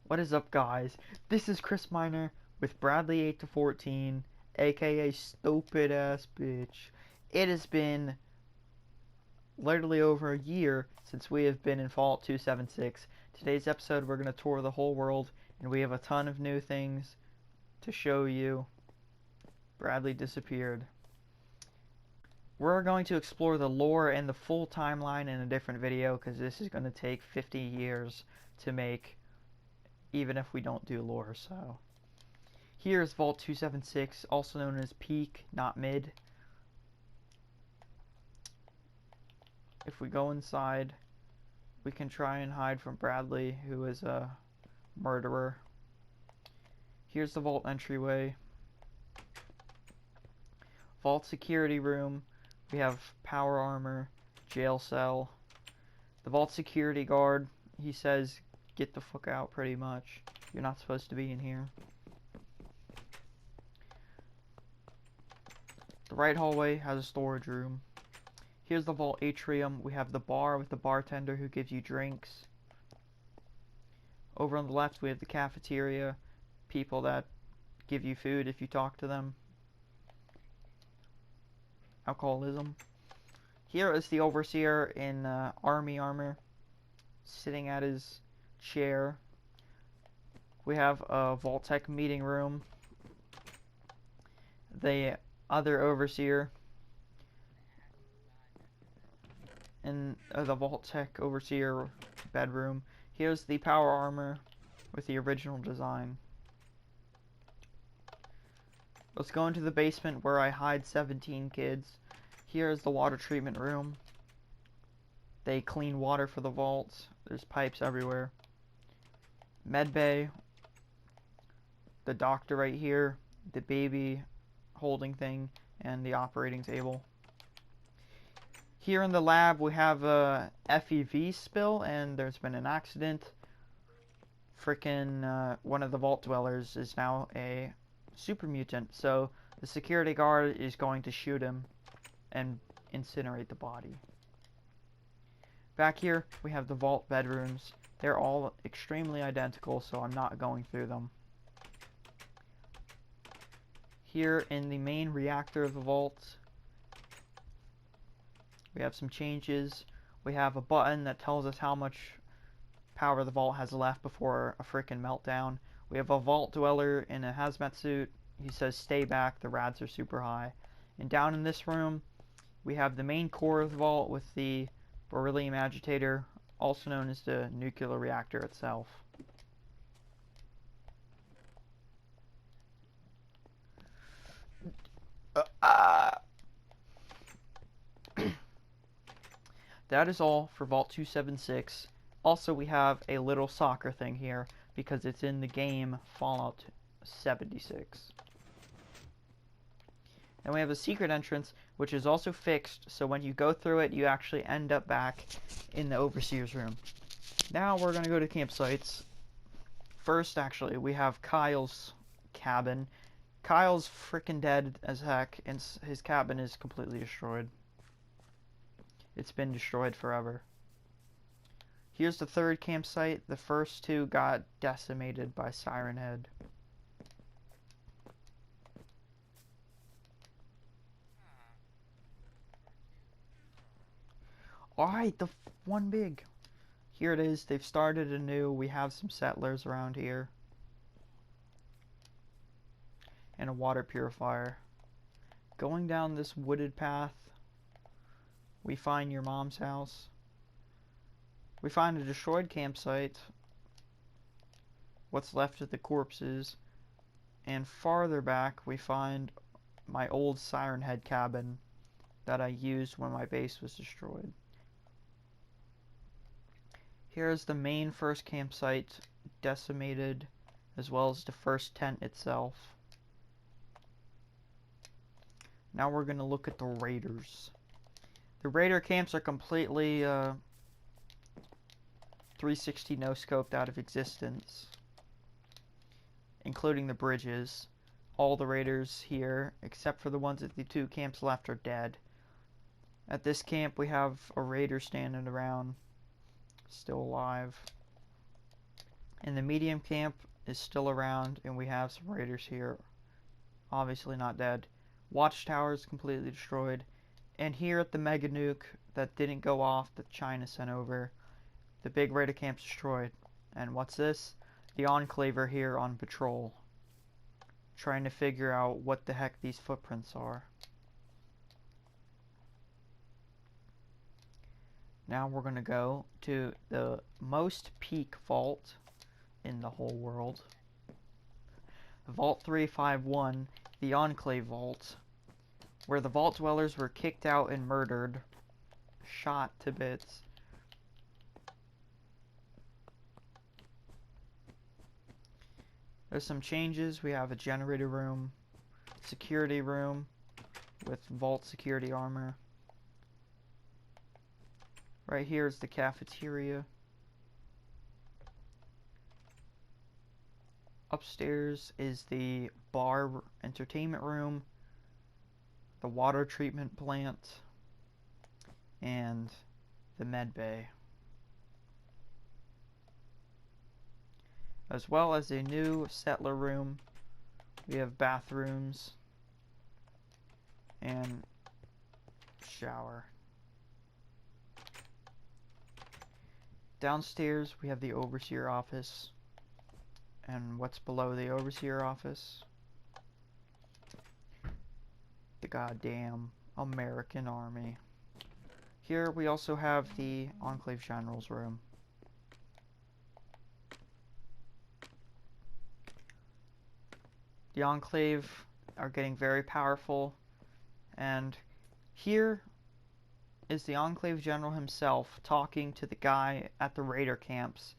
What is up, guys? This is Chris Miner with Bradley 8 to 14, aka Stupid Ass Bitch. It has been literally over a year since we have been in Fallout 276. Today's episode, we're going to tour the whole world, and we have a ton of new things to show you. Bradley disappeared. We're going to explore the lore and the full timeline in a different video, because this is going to take 50 years to make, even if we don't do lore. So here is Vault 276, also known as Peak, not Mid. If we go inside, we can try and hide from Bradley, who is a murderer. Here's the vault entryway. Vault security room. We have power armor, jail cell. The vault security guard, he says, get the fuck out, pretty much. You're not supposed to be in here. The right hallway has a storage room. Here's the vault atrium. We have the bar with the bartender who gives you drinks. Over on the left, we have the cafeteria. People that give you food if you talk to them. Alcoholism. Here is the overseer in army armor, sitting at his chair. We have a Vault-Tec meeting room. The other overseer in the Vault-Tec overseer bedroom. Here's the power armor with the original design. Let's go into the basement where I hide 17 kids. Here is the water treatment room. They clean water for the vaults. There's pipes everywhere. Med bay. The doctor right here. The baby holding thing. And the operating table. Here in the lab we have a FEV spill, and there's been an accident. Frickin' one of the vault dwellers is now a super mutant, so the security guard is going to shoot him and incinerate the body. Back here we have the vault bedrooms. They're all extremely identical, so I'm not going through them. Here in the main reactor of the vault, we have some changes. We have a button that tells us how much power the vault has left before a frickin' meltdown. We have a vault dweller in a hazmat suit. He says, stay back, the rads are super high. And down in this room, we have the main core of the vault with the beryllium agitator, also known as the nuclear reactor itself. That is all for Vault 276. Also, we have a little soccer thing here because it's in the game Fallout 76. And we have a secret entrance, which is also fixed, so when you go through it, you actually end up back in the overseer's room. Now we're going to go to campsites. First, actually, we have Kyle's cabin. Kyle's freaking dead as heck, and his cabin is completely destroyed. It's been destroyed forever. Here's the third campsite. The first two got decimated by Siren Head. Alright, the one big. Here it is. They've started anew. We have some settlers around here. And a water purifier. Going down this wooded path, we find your mom's house. We find a destroyed campsite. What's left of the corpses. And farther back, we find my old Siren Head cabin that I used when my base was destroyed. Here's the main first campsite, decimated, as well as the first tent itself. Now we're going to look at the raiders. The raider camps are completely 360 no-scoped out of existence, including the bridges. All the raiders here, except for the ones at the two camps left, are dead. At this camp we have a raider standing around, still alive. And the medium camp is still around, and we have some raiders here. Obviously not dead. Watchtower is completely destroyed. And here at the mega nuke that didn't go off that China sent over, the big raider camp's destroyed. And what's this? The Enclave are here on patrol, trying to figure out what the heck these footprints are. Now we're going to go to the most peak vault in the whole world. Vault 351, the Enclave Vault, where the vault dwellers were kicked out and murdered, shot to bits. There's some changes. We have a generator room, security room with vault security armor. Right here is the cafeteria. Upstairs is the bar entertainment room, the water treatment plant, and the med bay. As well as a new settler room. We have bathrooms and shower. Downstairs we have the overseer office, and what's below the overseer office? The goddamn American Army. Here we also have the Enclave General's room. The Enclave are getting very powerful, and here is the Enclave General himself talking to the guy at the raider camps.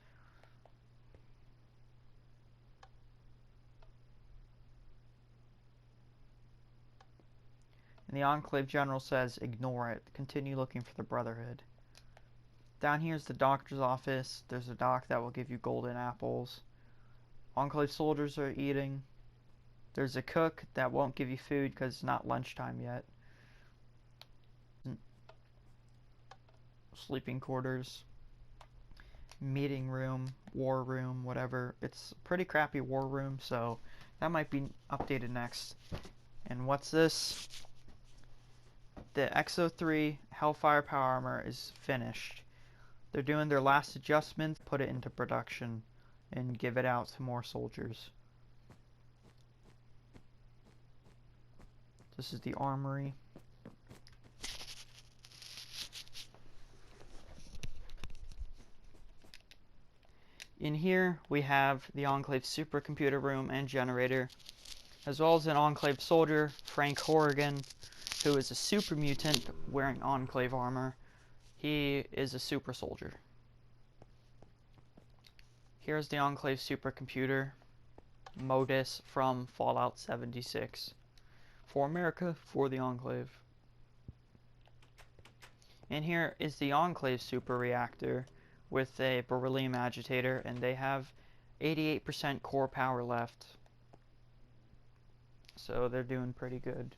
And the Enclave General says, ignore it. Continue looking for the Brotherhood. Down here is the doctor's office. There's a doc that will give you golden apples. Enclave soldiers are eating. There's a cook that won't give you food because it's not lunchtime yet. Sleeping quarters. Meeting room. War room. Whatever. It's a pretty crappy war room, so that might be updated next. And what's this? The XO3 Hellfire Power Armor is finished. They're doing their last adjustments, put it into production, and give it out to more soldiers. This is the armory. In here we have the Enclave supercomputer room and generator, as well as an Enclave soldier, Frank Horrigan, who is a super mutant wearing Enclave armor. He is a super soldier. Here's the Enclave supercomputer, Modus from Fallout 76. For America, for the Enclave. And here is the Enclave super reactor with a beryllium agitator, and they have 88% core power left. So they're doing pretty good.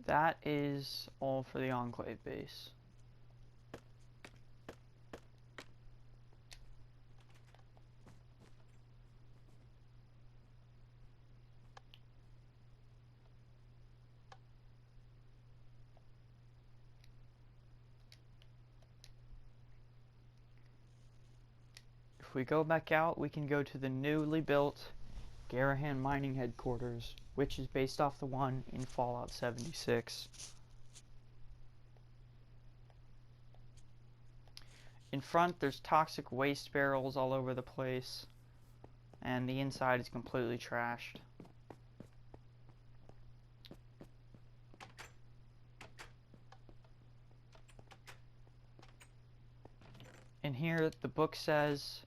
That is all for the Enclave base. If we go back out, we can go to the newly built Garahan Mining Headquarters, which is based off the one in Fallout 76. In front, there's toxic waste barrels all over the place, and the inside is completely trashed. And here, the book says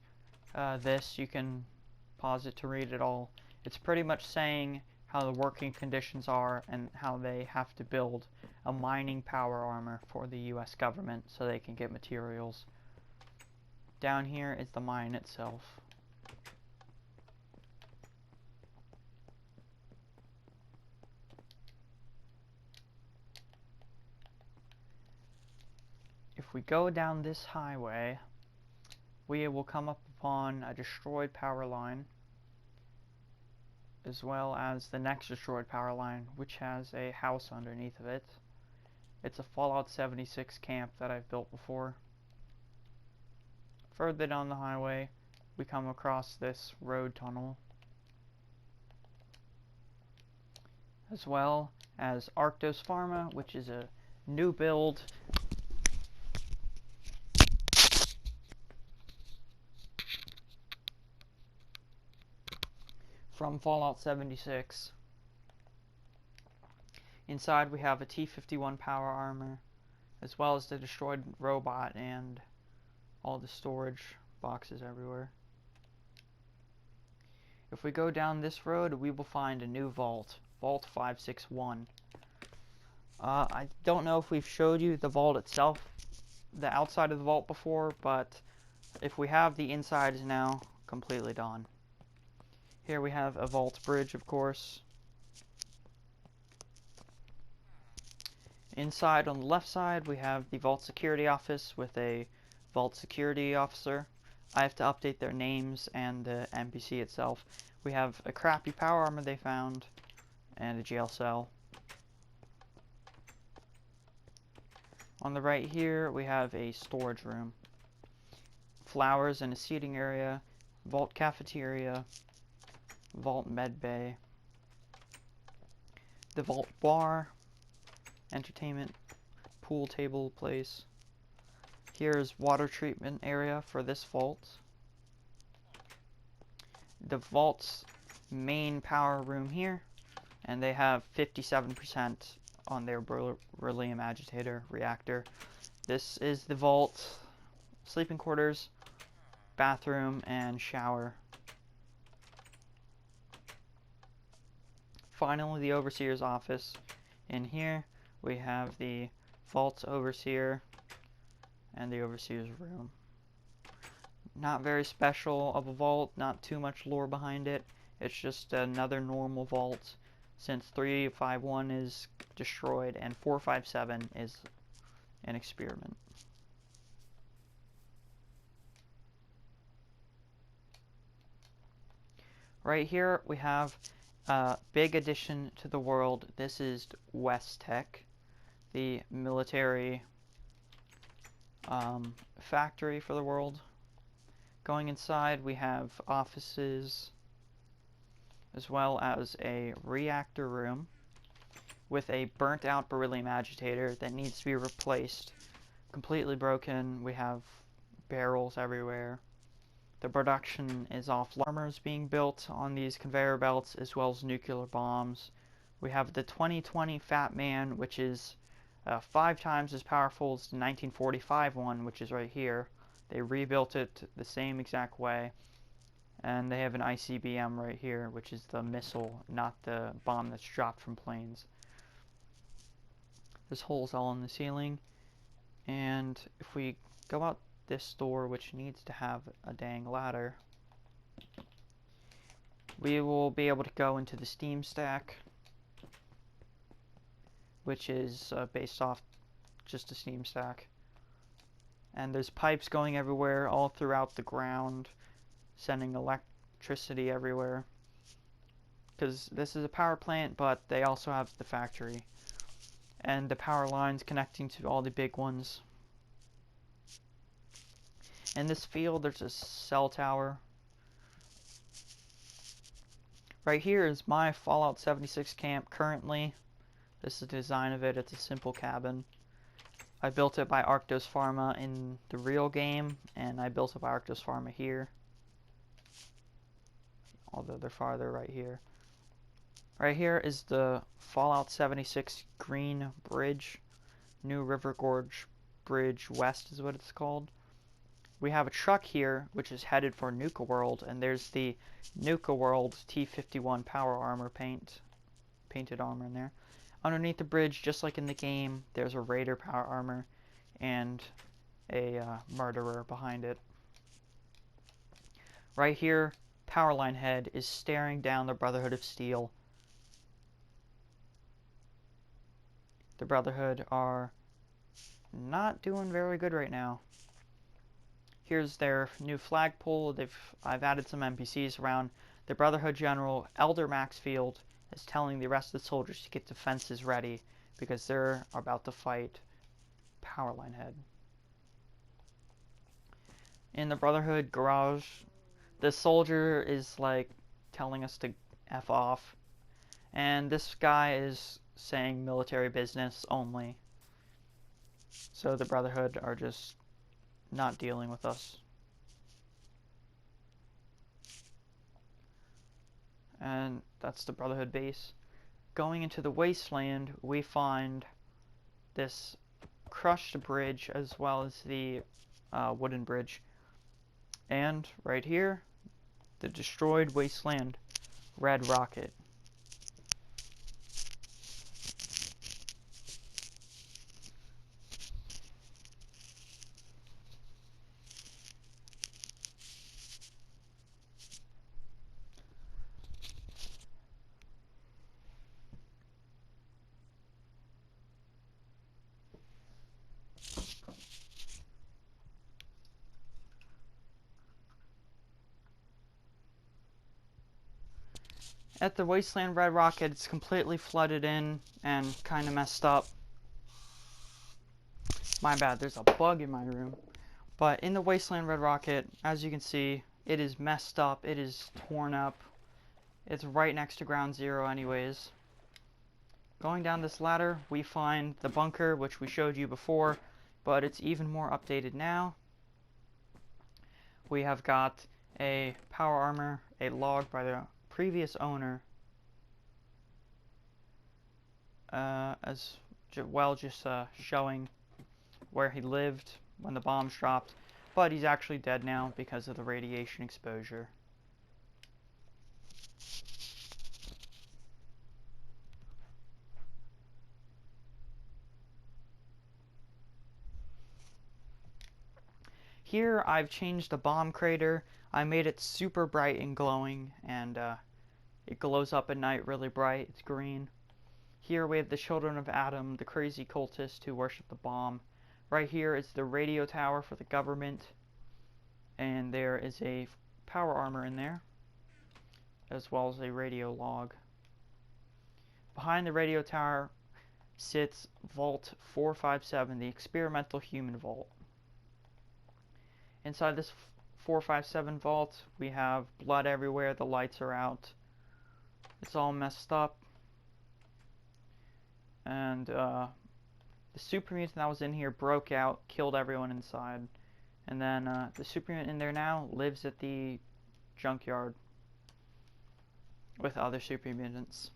this. You can pause it to read it all. It's pretty much saying how the working conditions are and how they have to build a mining power armor for the US government so they can get materials. Down here is the mine itself. If we go down this highway, we will come up upon a destroyed power line, as well as the next destroyed power line, which has a house underneath of it. It's a Fallout 76 camp that I've built before. Further down the highway, we come across this road tunnel, as well as Arctos Pharma, which is a new build from Fallout 76. Inside we have a T-51 power armor, as well as the destroyed robot and all the storage boxes everywhere. If we go down this road, we will find a new vault, Vault 561. I don't know if we've showed you the vault itself, the outside of the vault before, but if we have, the inside is now completely done. Here we have a vault bridge, of course. Inside on the left side, we have the vault security office with a vault security officer. I have to update their names and the NPC itself. We have a crappy power armor they found and a jail cell. On the right here, we have a storage room, flowers and a seating area, vault cafeteria, vault med bay, the vault bar, entertainment, pool table place. Here's water treatment area for this vault. The vault's main power room here, and they have 57% on their beryllium agitator reactor. This is the vault, sleeping quarters, bathroom, and shower. Finally, the overseer's office. In here, we have the vault's overseer and the overseer's room. Not very special of a vault, not too much lore behind it. It's just another normal vault, since 351 is destroyed and 457 is an experiment. Right here we have a big addition to the world. This is West Tech, the military factory for the world. Going inside, we have offices, as well as a reactor room with a burnt out beryllium agitator that needs to be replaced. Completely broken. We have barrels everywhere. The production is off. Armors being built on these conveyor belts, as well as nuclear bombs. We have the 2020 Fat Man, which is 5 times as powerful as the 1945 one, which is right here. They rebuilt it the same exact way. And they have an ICBM right here, which is the missile, not the bomb that's dropped from planes. There's holes all in the ceiling. And if we go out this door, which needs to have a dang ladder, we will be able to go into the steam stack, which is based off just a steam stack. And there's pipes going everywhere, all throughout the ground, sending electricity everywhere. Because this is a power plant, but they also have the factory. And the power lines connecting to all the big ones. In this field, there's a cell tower. Right here is my Fallout 76 camp currently. This is the design of it. It's a simple cabin. I built it by Arctos Pharma in the real game, and I built it by Arctos Pharma here. Although they're farther right here. Right here is the Fallout 76 Green Bridge. New River Gorge Bridge West is what it's called. We have a truck here, which is headed for Nuka World, and there's the Nuka Worlds T-51 power armor painted armor in there. Underneath the bridge, just like in the game, there's a Raider power armor and a murderer behind it. Right here, Powerline Head is staring down the Brotherhood of Steel. The Brotherhood are not doing very good right now. Here's their new flagpole. I've added some NPCs around. The Brotherhood General, Elder Maxfield, is telling the rest of the soldiers to get defenses ready because they're about to fight Powerline Head. In the Brotherhood garage, the soldier is like telling us to F off. And this guy is saying military business only. So the Brotherhood are just not dealing with us. And that's the Brotherhood base. Going into the wasteland, we find this crushed bridge as well as the wooden bridge. And right here, the destroyed wasteland red rocket. At the Wasteland Red Rocket, it's completely flooded in and kind of messed up. My bad, there's a bug in my room. But in the Wasteland Red Rocket, as you can see, it is messed up, it is torn up. It's right next to Ground Zero anyways. Going down this ladder, we find the bunker, which we showed you before, but it's even more updated now. We have got a power armor, a log by the previous owner, as well just showing where he lived when the bombs dropped, but he's actually dead now because of the radiation exposure. Here I've changed the bomb crater. I made it super bright and glowing, and it glows up at night really bright. It's green. Here we have the Children of Adam, the crazy cultists who worship the bomb. Right here is the radio tower for the government, and there is a power armor in there, as well as a radio log. Behind the radio tower sits Vault 457, the experimental human vault. Inside this 457 vault, we have blood everywhere, the lights are out. It's all messed up. And the super mutant that was in here broke out, killed everyone inside. And then the super mutant in there now lives at the junkyard with other super mutants.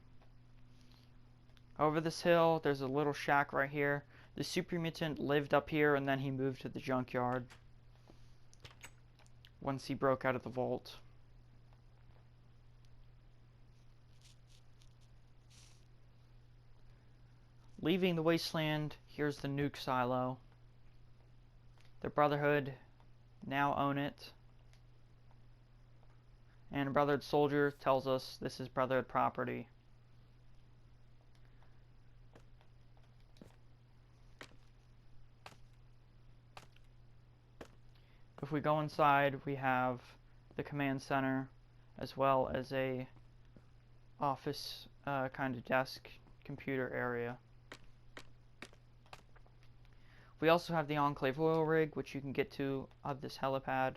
Over this hill, there's a little shack right here. The super mutant lived up here and then he moved to the junkyard once he broke out of the vault. Leaving the wasteland, here's the nuke silo. The Brotherhood now own it. And a Brotherhood soldier tells us this is Brotherhood property. If we go inside, we have the command center as well as a office kind of desk computer area. We also have the Enclave Oil Rig, which you can get to of this helipad.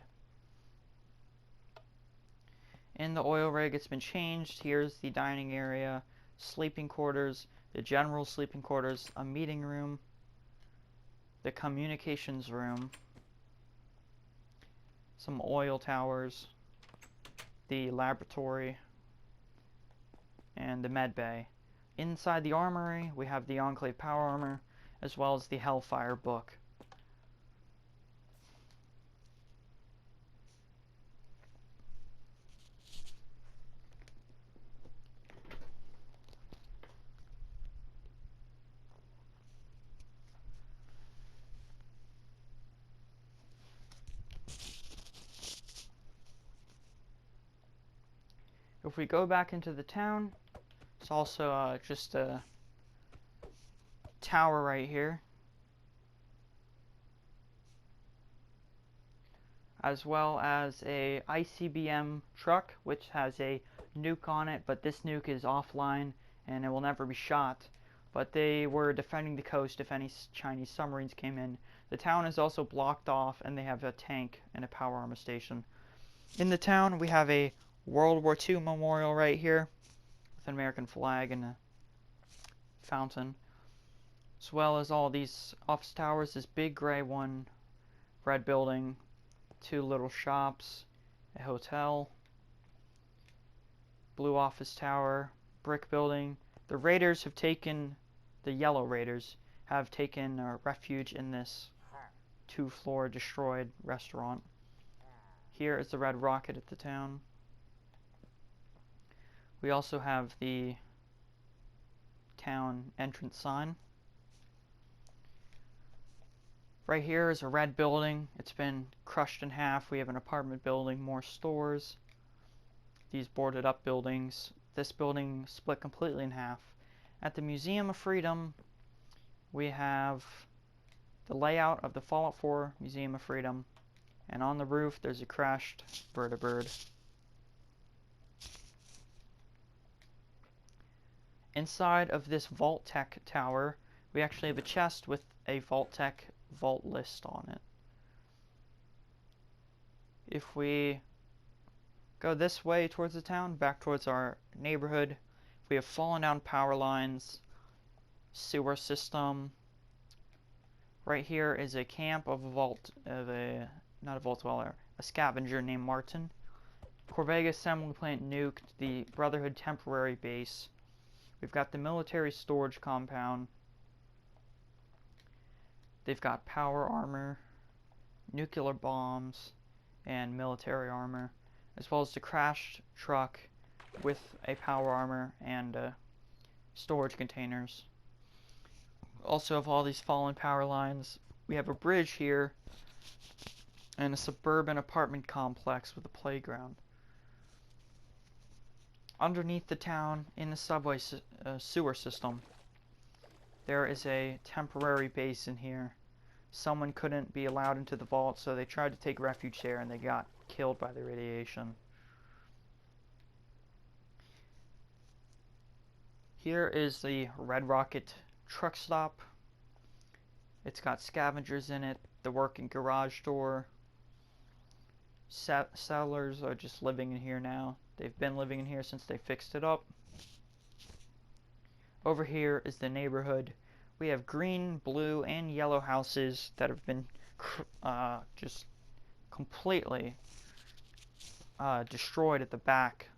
In the oil rig, it's been changed. Here's the dining area, sleeping quarters, the general sleeping quarters, a meeting room, the communications room, some oil towers, the laboratory, and the med bay. Inside the armory, we have the Enclave power armor, as well as the Hellfire book. If we go back into the town, it's also just a tower right here. as well as a ICBM truck, which has a nuke on it, but this nuke is offline and it will never be shot. But they were defending the coast if any Chinese submarines came in. The town is also blocked off, and they have a tank and a power armor station. In the town, we have a World War II memorial right here with an American flag and a fountain, as well as all these office towers. This big gray one, red building, 2 little shops, a hotel, blue office tower, brick building. The raiders have taken, the yellow raiders have taken refuge in this 2-floor destroyed restaurant. Here is the red rocket at the town. We also have the town entrance sign. Right here is a red building. It's been crushed in half. We have an apartment building, more stores, these boarded up buildings. This building split completely in half. At the Museum of Freedom, we have the layout of the Fallout 4 Museum of Freedom, and on the roof there's a crashed vertibird. Inside of this Vault-Tec tower, we actually have a chest with a Vault-Tec vault list on it. If we go this way towards the town, back towards our neighborhood, we have fallen down power lines, sewer system. Right here is a camp of a scavenger named Martin. Corvega assembly plant nuked the Brotherhood temporary base. We've got the military storage compound. They've got power armor, nuclear bombs, and military armor, as well as the crashed truck with a power armor and storage containers. Also have all these fallen power lines. We have a bridge here and a suburban apartment complex with a playground. Underneath the town, in the subway sewer system, there is a temporary base in here. Someone couldn't be allowed into the vault, so they tried to take refuge there and they got killed by the radiation. Here is the Red Rocket truck stop. It's got scavengers in it, the working garage door. Settlers are just living in here now. They've been living in here since they fixed it up. Over here is the neighborhood. We have green, blue, and yellow houses that have been just completely destroyed at the back.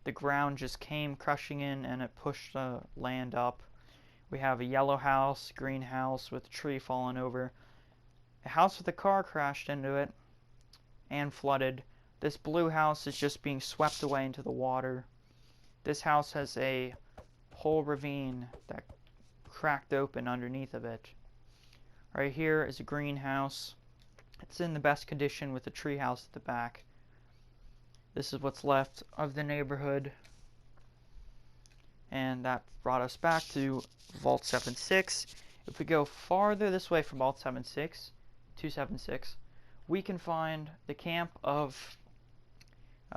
The ground just came crushing in and it pushed the land up. We have a yellow house, green house with a tree falling over. A house with a car crashed into it and flooded. This blue house is just being swept away into the water. This house has a whole ravine that cracked open underneath of it. Right here is a greenhouse. It's in the best condition with a tree house at the back. This is what's left of the neighborhood. And that brought us back to Vault 76. If we go farther this way from Vault 276, we can find the camp of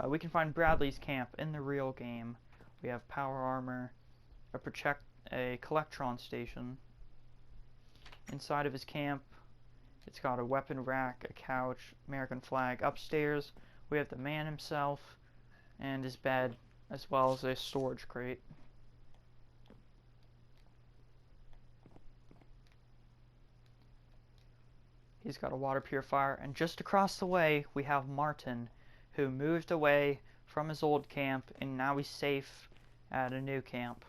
we can find Bradley's camp in the real game. We have power armor, a collectron station. Inside of his camp, it's got a weapon rack, a couch, American flag. Upstairs, we have the man himself and his bed, as well as a storage crate. He's got a water purifier, and just across the way, we have Martin, who moved away from his old camp, and now he's safe at a new camp.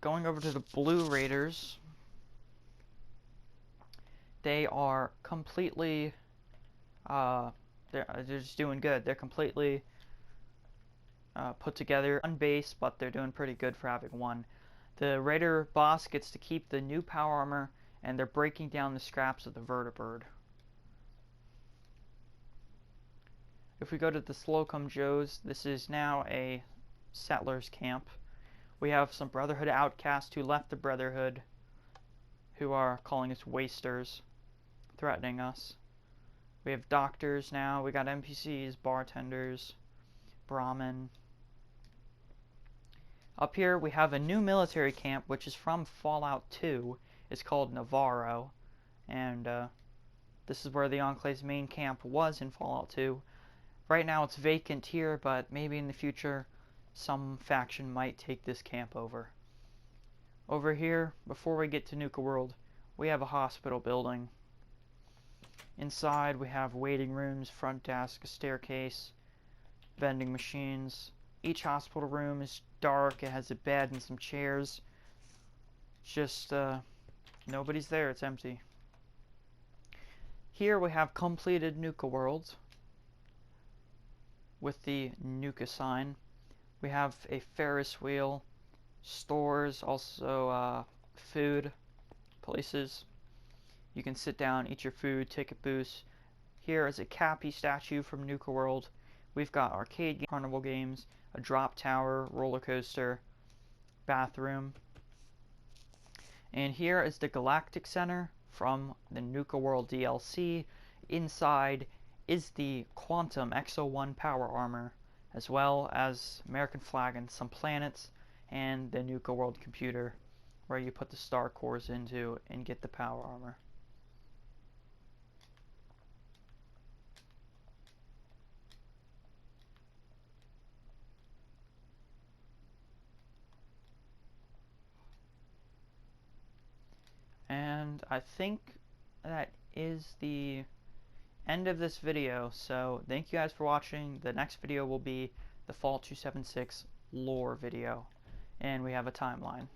Going over to the Blue Raiders, they are completely, they're just doing good. They're completely put together, unbased, but they're doing pretty good for having won. The Raider boss gets to keep the new power armor, and they're breaking down the scraps of the vertibird. If we go to the Slocum Joes, this is now a settlers camp. We have some Brotherhood outcasts who left the Brotherhood, who are calling us wasters, threatening us. We have doctors now, we got NPCs, bartenders, Brahmin. Up here we have a new military camp which is from Fallout 2. It's called Navarro, and this is where the Enclave's main camp was in Fallout 2. Right now it's vacant here, but maybe in the future some faction might take this camp over. Over here, before we get to Nuka World, we have a hospital building. Inside we have waiting rooms, front desk, a staircase, vending machines. Each hospital room is dark, it has a bed and some chairs. Just, nobody's there, it's empty. Here we have completed Nuka Worlds with the Nuka sign. We have a Ferris wheel, stores, also food places. You can sit down, eat your food, ticket booths. Here is a Cappy statue from Nuka World. We've got arcade carnival games, a drop tower, roller coaster, bathroom. And here is the Galactic Center from the Nuka World DLC. Inside is the Quantum X01 power armor, as well as American flag and some planets, and the Nuka World computer, where you put the star cores into and get the power armor. And I think that is the end of this video, so thank you guys for watching. The next video will be the Fallout 276 lore video, and we have a timeline.